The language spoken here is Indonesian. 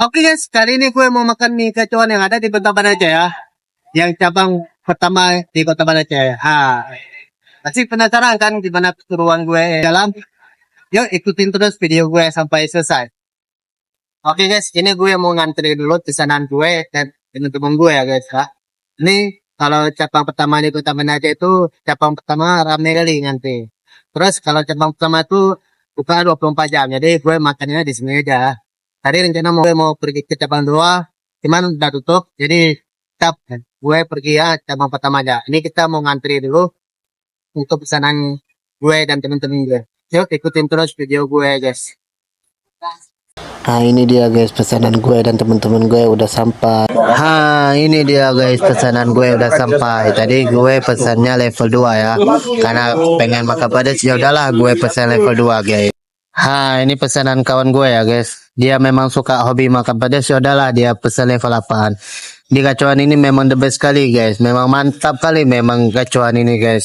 Oke guys, kali ini gue mau makan mie gacuan yang ada di Kota Banda Jaya. Yang cabang pertama di Kota Banda Jaya. Pasti penasaran kan gimana keseruan gue dalam? Yuk ikutin terus video gue sampai selesai. Oke guys, ini gue mau ngantri dulu pesanan gue dan temen-temen gue ya guys ya. Ini kalau cabang pertama di Kota Banda Jaya itu cabang pertama rame kali ngantri. Terus kalau cabang pertama itu buka 24 jam. Jadi gue makannya di sini aja. Tadi rencana mau pergi ke cabang 2, cuman udah tutup. Jadi tetap gue pergi ya cabang pertama aja. Ini kita mau ngantri dulu untuk pesanan gue dan temen-temen gue. Yuk ikutin terus video gue guys. Nah ini dia guys pesanan gue dan teman-teman gue udah sampai. Ini dia guys pesanan gue udah sampai. Tadi gue pesannya level 2 ya. Karena pengen makan pedas ya udahlah gue pesan level 2 guys. Ini pesanan kawan gue ya guys. Dia memang suka hobi makan pedas ya udahlah dia pesan level 8. Di gacuan ini memang the best kali guys. Memang mantap kali memang gacuan ini guys.